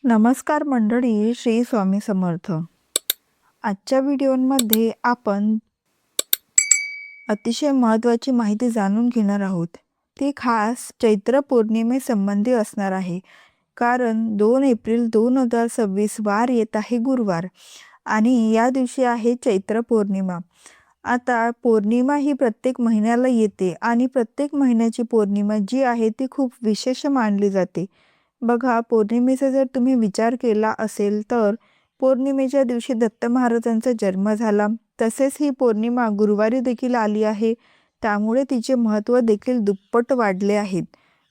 नमस्कार मंडळी, श्री स्वामी समर्थ. आजच्या व्हिडिओमध्ये आपण अतिशय महत्त्वाची माहिती जाणून घेणार आहोत. ती खास चैत्र पौर्णिमेसंबंधी असणार आहे. कारण 2 एप्रिल 2026 वार येत आहे गुरुवार आणि या दिवशी आहे चैत्र पौर्णिमा. आता पौर्णिमा ही प्रत्येक महिन्याला येते आणि प्रत्येक महिन्याची पौर्णिमा जी आहे ती खूप विशेष मानली जाते. बघा, पौर्णिमेचा जर तुम्ही विचार केला असेल तर पौर्णिमेच्या दिवशी दत्त महाराजांचा जन्म झाला. तसेच ही पौर्णिमा गुरुवारी देखील आली आहे, त्यामुळे तिचे महत्त्व देखील दुप्पट वाढले आहेत.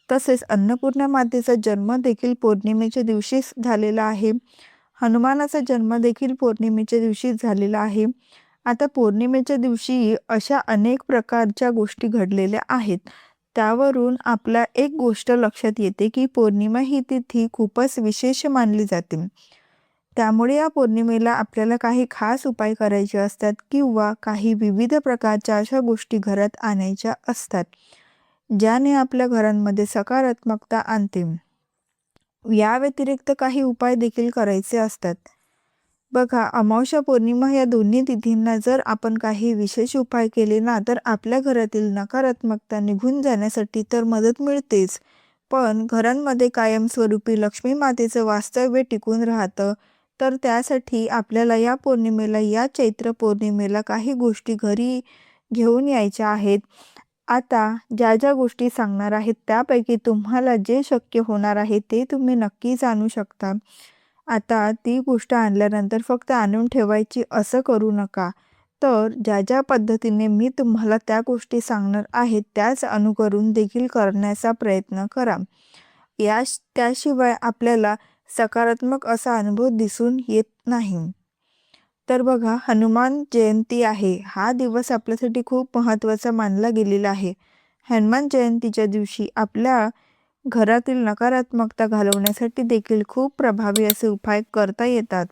तसेच अन्नपूर्णा मातेचा जन्म देखील पौर्णिमेच्या दिवशीच झालेला आहे. हनुमानाचा जन्म देखील पौर्णिमेच्या दिवशीच झालेला आहे. आता पौर्णिमेच्या दिवशी अशा अनेक प्रकारच्या गोष्टी घडलेल्या आहेत. त्यावरून आपल्या एक गोष्ट लक्षात येते की पौर्णिमा ही तिथी खूपच विशेष मानली जाते. त्यामुळे या पौर्णिमेला आपल्याला काही खास उपाय करायचे असतात किंवा काही विविध प्रकारच्या अशा गोष्टी घरात आणायच्या असतात, ज्याने आपल्या घरांमध्ये सकारात्मकता आणते. या व्यतिरिक्त काही उपाय देखील करायचे असतात. बघा, अमावस्या पौर्णिमा या दोन्ही तिथींना जर आपण काही विशेष उपाय केले ना, तर आपल्या घरातील नकारात्मकता निघून जाण्यासाठी तर मदत मिळतेच, पण घरांमध्ये कायमस्वरूपी लक्ष्मी मातेचं वास्तव्य टिकून राहतं. तर त्यासाठी आपल्याला या पौर्णिमेला, या चैत्र पौर्णिमेला काही गोष्टी घरी घेऊन यायच्या आहेत. आता ज्या गोष्टी सांगणार आहेत त्यापैकी तुम्हाला जे शक्य होणार आहे ते तुम्ही नक्कीच आणू शकता. आता ती गोष्ट आणल्यानंतर फक्त आणून ठेवायची असं करू नका. तर ज्या पद्धतीने मी तुम्हाला त्या गोष्टी सांगणार आहे त्याच अनुकरून देखील करण्याचा प्रयत्न करा. त्याशिवाय आपल्याला सकारात्मक असा अनुभव दिसून येत नाही. तर बघा, हनुमान जयंती आहे. हा दिवस आपल्यासाठी खूप महत्त्वाचा मानला गेलेला आहे. हनुमान जयंतीच्या दिवशी आपल्या घरातील नकारात्मकता घालवण्यासाठी देखील खूप प्रभावी असे उपाय करता येतात.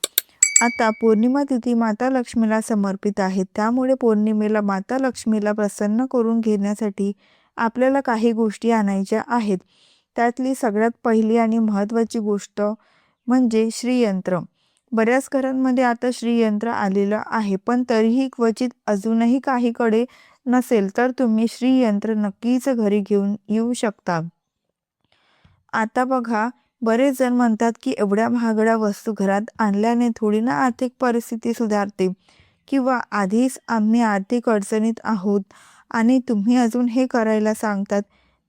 आता पौर्णिमा तिथी माता लक्ष्मीला समर्पित आहे, त्यामुळे पौर्णिमेला माता लक्ष्मीला प्रसन्न करून घेण्यासाठी आपल्याला काही गोष्टी आणायच्या आहेत. त्यातली सगळ्यात पहिली आणि महत्त्वाची गोष्ट म्हणजे श्रीयंत्र. बऱ्याच घरांमध्ये आता श्रीयंत्र आलेलं आहे, पण तरीही क्वचित अजूनही काहीकडे नसेल तर तुम्ही श्रीयंत्र नक्कीच घरी घेऊन येऊ शकता. आता बघा, बरेच जण म्हणतात की एवढ्या महागड्या वस्तू घरात आणल्याने थोडी ना आर्थिक परिस्थिती सुधारते, किंवा आधीच आम्ही आर्थिक अडचणीत आहोत आणि तुम्ही अजून हे करायला सांगतात,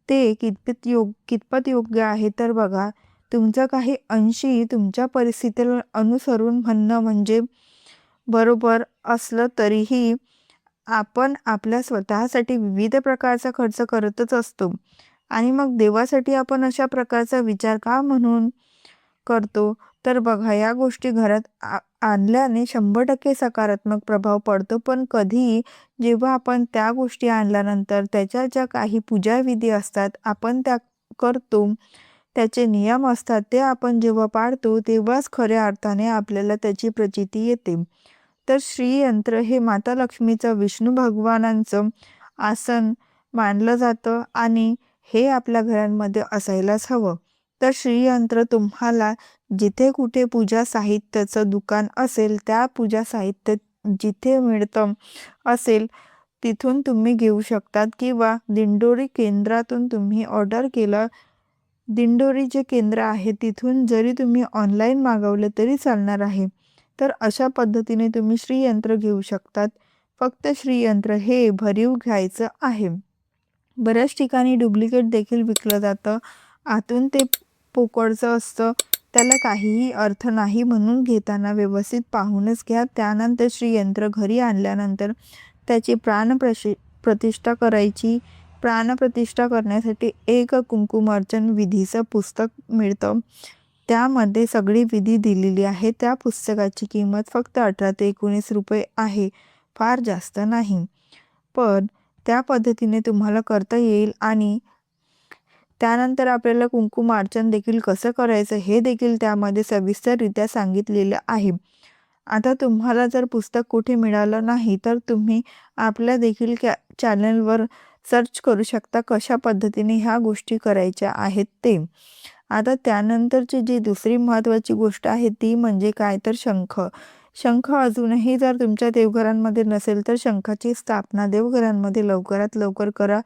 ते कितपत योग्य आहे. तर बघा, तुमचं काही अंशी तुमच्या परिस्थितीला अनुसरून म्हणणं म्हणजे बरोबर असलं तरीही आपण आपल्या स्वतःसाठी विविध प्रकारचा खर्च करतच असतो आणि मग देवासाठी आपण अशा प्रकारचा विचार का म्हणून करतो? तर बघा, या गोष्टी घरात आणल्याने 100% सकारात्मक प्रभाव पडतो. पण कधी जेव्हा आपण त्या गोष्टी आणल्यानंतर त्याच्या ज्या काही पूजाविधी असतात आपण त्या करतो, त्याचे नियम असतात ते आपण जेव्हा पाळतो, तेव्हाच खऱ्या अर्थाने आपल्याला त्याची प्रचिती येते. तर श्रीयंत्र हे माता लक्ष्मीचं, विष्णू भगवानांचं आसन मानलं जातं आणि हे आपल्या घरांमध्ये असायलाच हवं. तर श्रीयंत्र तुम्हाला जिथे कुठे पूजा साहित्याचं दुकान असेल, त्या पूजा साहित्य जिथे मिळतं असेल तिथून तुम्ही घेऊ शकतात, किंवा दिंडोरी केंद्रातून तुम्ही ऑर्डर केलं. दिंडोरी जे केंद्र आहे तिथून जरी तुम्ही ऑनलाईन मागवलं तरी चालणार आहे. तर अशा पद्धतीने तुम्ही श्रीयंत्र घेऊ शकतात. फक्त श्रीयंत्र हे भरीव घ्यायचं आहे. बऱ्याच ठिकाणी डुप्लिकेट देखील विकलं जातं. आतून ते पोकळचं असतं, त्याला काहीही अर्थ नाही, म्हणून घेताना व्यवस्थित पाहूनच घ्या. त्यानंतर श्रीयंत्र घरी आणल्यानंतर त्याची प्रतिष्ठा करायची. प्राणप्रतिष्ठा करण्यासाठी एक कुंकुमार्चन विधीचं पुस्तक मिळतं. त्यामध्ये सगळी विधी दिलेली आहे. त्या पुस्तकाची किंमत फक्त 18 ते 19 रुपये आहे, फार जास्त नाही. पण त्या पद्धतीने तुम्हाला करता येईल. आणि त्यानंतर आपल्याला कुंकुमार्चन देखील कसं करायचं हे देखील त्यामध्ये सविस्तररित्या सांगितलेलं आहे. आता तुम्हाला जर पुस्तक कुठे मिळालं नाही तर तुम्ही आपल्या देखील चॅनलवर सर्च करू शकता कशा पद्धतीने ह्या गोष्टी करायच्या आहेत ते. आता त्यानंतरची जी दुसरी महत्त्वाची गोष्ट आहे ती म्हणजे काय तर शंख. शंख अजूनही जर तुमच्या देवघरांमध्ये नसेल तर शंखाची स्थापना देवघरांमध्ये लवकरात लवकर करा.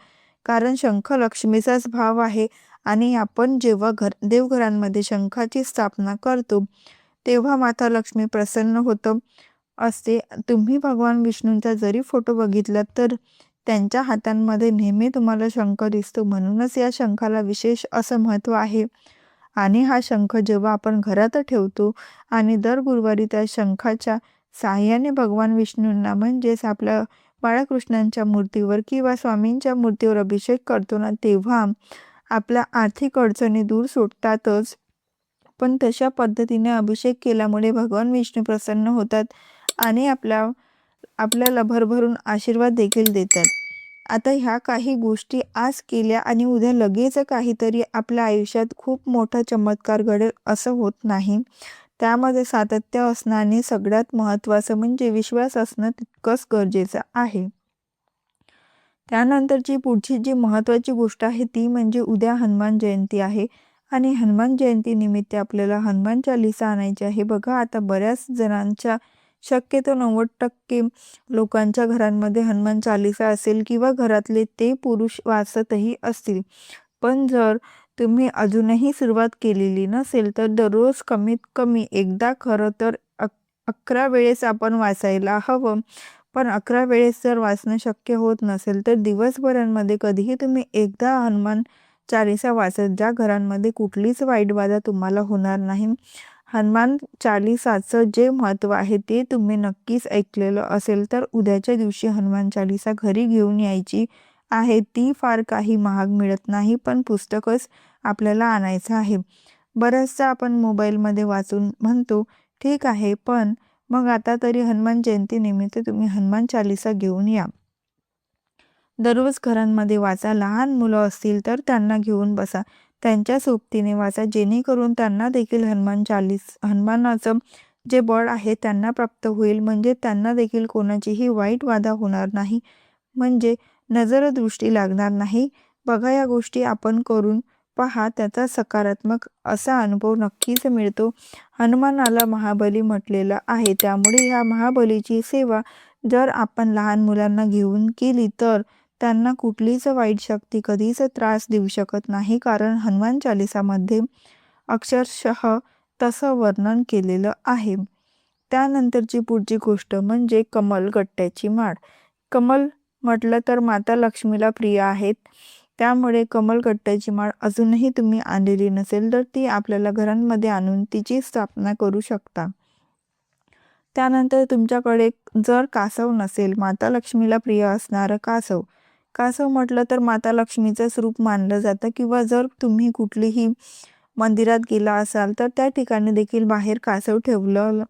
कारण शंख लक्ष्मीचाच भाव आहे आणि आपण जेव्हा देवघरांमध्ये शंखाची स्थापना करतो तेव्हा माता लक्ष्मी प्रसन्न होतं असते. तुम्ही भगवान विष्णूंचा जरी फोटो बघितला तर त्यांच्या हातांमध्ये नेहमी तुम्हाला शंख दिसतो. म्हणूनच या शंखाला विशेष असं महत्त्व आहे. आणि हा शंख जेव्हा आपण घरात ठेवतो आणि दर गुरुवारी त्या शंखाच्या साहाय्याने भगवान विष्णूंना म्हणजेच आपल्या बाळकृष्णांच्या मूर्तीवर किंवा स्वामींच्या मूर्तीवर अभिषेक करतो ना, तेव्हा आपल्या आर्थिक अडचणी दूर सुटतातच. पण तशा पद्धतीने अभिषेक केल्यामुळे भगवान विष्णू प्रसन्न होतात आणि आपल्याला भरभरून आशीर्वाद देखील देतात. आता ह्या काही गोष्टी आज केल्या आणि उद्या लगेच काहीतरी आपल्या आयुष्यात खूप मोठा चमत्कार घडेल असं होत नाही. त्यामध्ये सातत्य असणं आणि सगळ्यात महत्त्वाचं म्हणजे विश्वास असणं तितकंच गरजेचं आहे. त्यानंतरची पुढची जी महत्त्वाची गोष्ट आहे ती म्हणजे उद्या हनुमान जयंती आहे आणि हनुमान जयंतीनिमित्त आपल्याला हनुमान चालीसा आणायची आहे. बघा आता बऱ्याच जणांच्या शक्यतो 90% लोकांच्या घरांमध्ये हनुमान चालीसा असेल किंवा घरातले ते पुरुष वाचतही असतील. पण जर तुम्ही अजूनही सुरुवात केलेली नसेल तर दररोज कमीत कमी एकदा खरं तर 11 वेळेस आपण वाचायला हवं. पण 11 वेळेस जर वाचणं शक्य होत नसेल तर दिवसभरांमध्ये कधीही तुम्ही एकदा हनुमान चालीसा वाचत ज्या घरांमध्ये कुठलीच वाईट बाधा तुम्हाला होणार नाही. हनुमान चालीसाचं जे महत्त्व आहे ते तुम्ही नक्कीच ऐकलेलं असेल तर उद्याच्या दिवशी हनुमान चालीसा घरी घेऊन यायची आहे. ती फार काही महाग मिळत नाही पण पुस्तकच आपल्याला आणायचं आहे. बऱ्याचदा आपण मोबाईलमध्ये वाचून म्हणतो ठीक आहे, पण मग आता तरी हनुमान जयंतीनिमित्त तुम्ही हनुमान चालीसा घेऊन या. दररोज घरांमध्ये वाचा. लहान मुलं असतील तर त्यांना घेऊन बसा. त्यांच्या सोबतीने वाचा जेणेकरून त्यांना देखील हनुमानाचं जे बळ आहे त्यांना प्राप्त होईल. म्हणजे त्यांना देखील कोणाचीही वाईट बाधा होणार नाही. म्हणजे नजरदृष्टी लागणार नाही. बघा या गोष्टी आपण करून पहा. त्याचा सकारात्मक असा अनुभव नक्कीच मिळतो. हनुमानाला महाबली म्हटलेलं आहे. त्यामुळे ह्या महाबलीची सेवा जर आपण लहान मुलांना घेऊन केली तर त्यांना कुठलीच वाईट शक्ती कधीच त्रास देऊ शकत नाही. कारण हनुमान चालीसामध्ये अक्षरशः तसं वर्णन केलेलं आहे. त्यानंतरची पुढची गोष्ट म्हणजे कमलगट्ट्याची माळ. कमल म्हटलं तर माता लक्ष्मीला प्रिय आहेत. त्यामुळे कमलगट्ट्याची माळ अजूनही तुम्ही आणलेली नसेल तर ती आपल्याला घरांमध्ये आणून तिची स्थापना करू शकता. त्यानंतर तुमच्याकडे जर कासव नसेल, माता लक्ष्मीला प्रिय असणारं कासव. कासव म्हटलं तर माता लक्ष्मीचंच रूप मानलं जातं किंवा जर तुम्ही कुठलीही मंदिरात गेला असाल तर त्या ठिकाणी देखील बाहेर कासव ठेवलं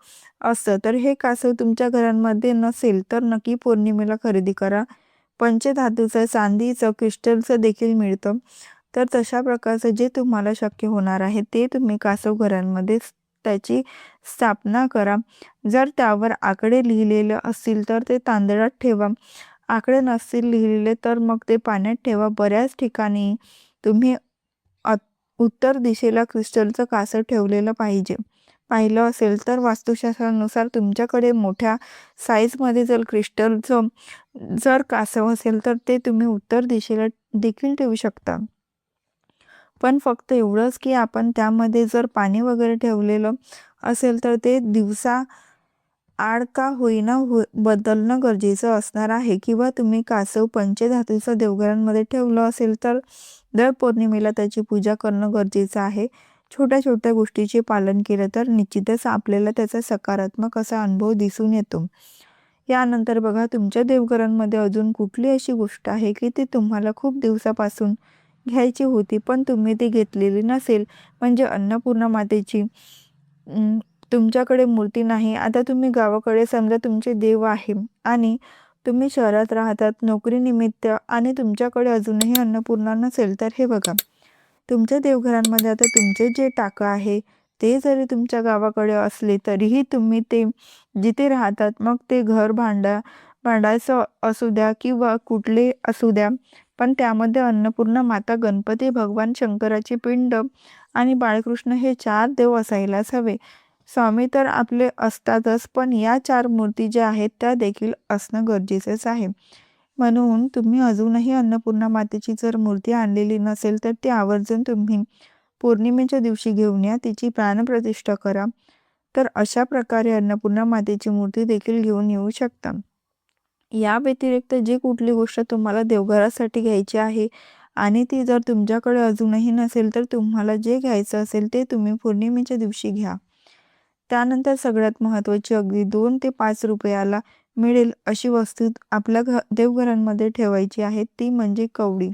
असतं. तर हे कासव तुमच्या घरांमध्ये नसेल तर नक्की पौर्णिमेला खरेदी करा. पंचधातूचं, चांदीचं, क्रिस्टलचं देखील मिळतं. तर तशा प्रकारचं जे तुम्हाला शक्य होणार आहे ते तुम्ही कासव घरांमध्ये त्याची स्थापना करा. जर त्यावर आकडे लिहिलेले असतील तर ते तांदळात ठेवा. आकडे नसतील लिहिलेले तर मग ते पाण्यात ठेवा. बऱ्याच ठिकाणी तुम्ही उत्तर दिशेला क्रिस्टलचं कासव ठेवलेलं पाहिलं असेल तर वास्तुशास्त्रानुसार तुमच्याकडे मोठ्या साईजमध्ये जर क्रिस्टलचं जर कासव असेल तर ते तुम्ही उत्तर दिशेला देखील ठेवू शकता. पण फक्त एवढंच की आपण त्यामध्ये जर पाणी वगैरे ठेवलेलं असेल तर ते दिवसा आड का होईना बदलणं गरजेचं असणार आहे. किंवा तुम्ही कासव पंचधातूचं देवघरांमध्ये ठेवलं असेल तर दर पौर्णिमेला त्याची पूजा करणं गरजेचं आहे. छोट्या छोट्या गोष्टीचे पालन केलं तर निश्चितच आपल्याला त्याचा सकारात्मक असा अनुभव दिसून येतो. यानंतर बघा तुमच्या देवघरांमध्ये अजून कुठली अशी गोष्ट आहे की ती तुम्हाला खूप दिवसापासून घ्यायची होती पण तुम्ही ती घेतलेली नसेल. म्हणजे अन्नपूर्णा मातेची तुमच्याकडे मूर्ती नाही. आता तुम्ही गावाकडे समजा तुमचे देव आहे आणि तुम्ही शहरात राहतात नोकरीनिमित्त आणि तुमच्याकडे अजूनही अन्नपूर्णा नसेल तर हे बघा तुमच्या देवघरांमध्ये आता तुमचे जे टाकं आहे ते जरी तुमच्या गावाकडे असले तरीही तुम्ही ते जिथे राहतात मग ते घर भांडायचं असू द्या किंवा कुठले असू द्या पण त्यामध्ये अन्नपूर्णा माता, गणपती, भगवान शंकराची पिंड आणि बाळकृष्ण हे 4 देव असायलाच हवे. स्वामी तर आपले असतातच, पण या 4 मूर्ती ज्या आहेत त्या देखील असणं गरजेचंच आहे. म्हणून तुम्ही अजूनही अन्नपूर्णा मातेची जर मूर्ती आणलेली नसेल तर ती आवर्जून तुम्ही पौर्णिमेच्या दिवशी घेऊन या, तिची प्राणप्रतिष्ठा करा. तर अशा प्रकारे अन्नपूर्णा मातेची मूर्ती देखील घेऊन येऊ शकता. या व्यतिरिक्त जी कुठली गोष्ट तुम्हाला देवघरासाठी घ्यायची आहे आणि ती जर तुमच्याकडे अजूनही नसेल तर तुम्हाला जे घ्यायचं असेल ते तुम्ही पौर्णिमेच्या दिवशी घ्या. त्यानंतर सगळ्यात महत्त्वाची अगदी 2 ते 5 रुपयाला मिळेल अशी वस्तू आपल्या देवघरांमध्ये ठेवायची आहे, ती म्हणजे कवडी.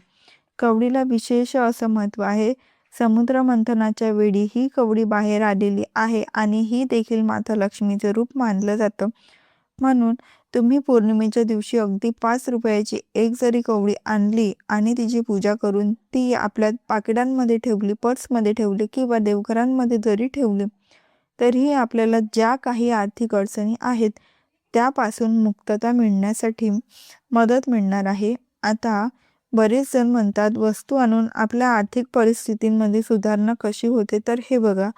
कवडीला विशेष असं महत्त्व आहे. समुद्र मंथनाच्या वेळी ही कवडी बाहेर आलेली आहे आणि ही देखील माता लक्ष्मीचं रूप मानलं जातं. म्हणून तुम्ही पौर्णिमेच्या दिवशी अगदी 5 रुपयाची एक जरी कवडी आणली आणि तिची पूजा करून ती आपल्या पाकिटांमध्ये ठेवली, पर्समध्ये ठेवली किंवा देवघरांमध्ये जरी ठेवली, तरीही आपल्याला ज्या काही आर्थिक अडचणी आहेत त्यापासून मुक्तता मिळण्यासाठी मदत मिळणार आहे. आता बरेच जण म्हणतात वस्तू आणून आपल्या आर्थिक परिस्थितींमध्ये सुधारणा कशी होते, तर हे बघा,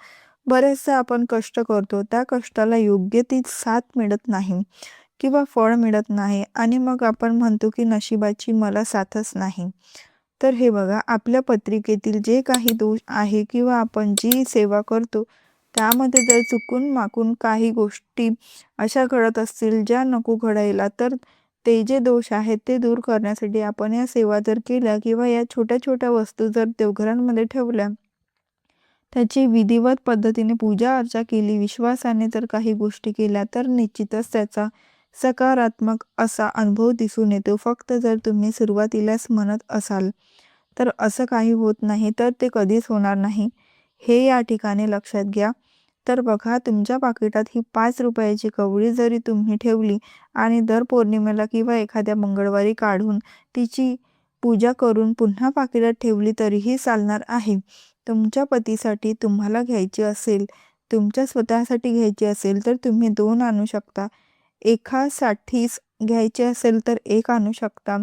बरेचदा आपण कष्ट करतो, त्या कष्टाला योग्य ती साथ मिळत नाही किंवा फळ मिळत नाही आणि मग आपण म्हणतो की नशिबाची मला साथच नाही. तर हे बघा, आपल्या पत्रिकेतील जे काही दोष आहे किंवा आपण जी सेवा करतो त्यामध्ये जर चुकून माकून काही गोष्टी अशा घडत असतील ज्या नको घडायला, तर ते जे दोष आहेत ते दूर करण्यासाठी आपण या सेवा जर केल्या किंवा या छोट्या छोट्या वस्तू जर देवघरांमध्ये ठेवल्या, त्याची विधिवत पद्धतीने पूजा अर्चा केली, विश्वासाने जर काही गोष्टी केल्या, तर निश्चितच त्याचा सकारात्मक असा अनुभव दिसून येतो. फक्त जर तुम्ही सुरुवातीलाच म्हणत असाल तर असं काही होत नाही, तर ते कधीच होणार नाही, हे या ठिकाणी लक्षात घ्या. तर बघा, तुमच्या पाकिटात ही 5 रुपयाची कवडी जरी तुम्ही ठेवली आणि दर पौर्णिमेला किंवा एखाद्या मंगळवारी काढून तिची पूजा करून पुन्हा पाकिटात ठेवली तरीही चालणार आहे. तुमच्या पतीसाठी तुम्हाला घ्यायची असेल, तुमच्या स्वतःसाठी घ्यायची असेल तर तुम्ही 2 आणू शकता. एकासाठीच घ्यायची असेल तर 1 आणू शकता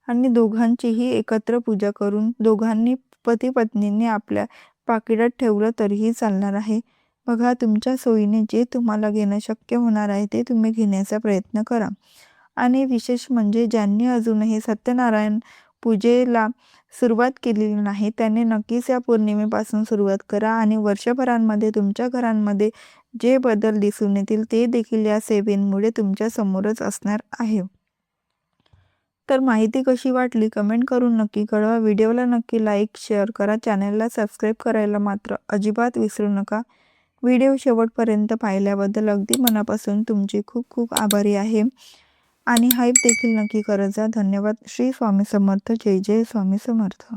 आणि दोघांचीही एकत्र पूजा करून दोघांनी पती-पत्नींनी आपल्या पाकिटात ठेवलं तरीही चालणार आहे. बघा, तुमच्या सोयीने जे तुम्हाला घेणं शक्य होणार आहे ते तुम्ही घेण्याचा प्रयत्न करा. आणि विशेष म्हणजे ज्यांनी अजूनही सत्यनारायण पूजेला सुरुवात केलेली नाही त्यांनी नक्कीच या पौर्णिमेपासून सुरुवात करा आणि वर्षभरांमध्ये तुमच्या घरांमध्ये जे बदल दिसून येतील ते देखील या सेवेमुळे तुमच्या समोरच असणार आहे. तर माहिती कशी वाटली कमेंट करून नक्की कळवा. व्हिडिओला नक्की लाईक, शेअर करा. चॅनलला सबस्क्राईब करायला मात्र अजिबात विसरू नका. व्हिडिओ शेवटपर्यंत पाहिल्याबद्दल अगदी मनापासून तुमची खूप खूप आभारी आहे आणि हाईप देखील नक्की करत जा. धन्यवाद. श्री स्वामी समर्थ. जय जय स्वामी समर्थ.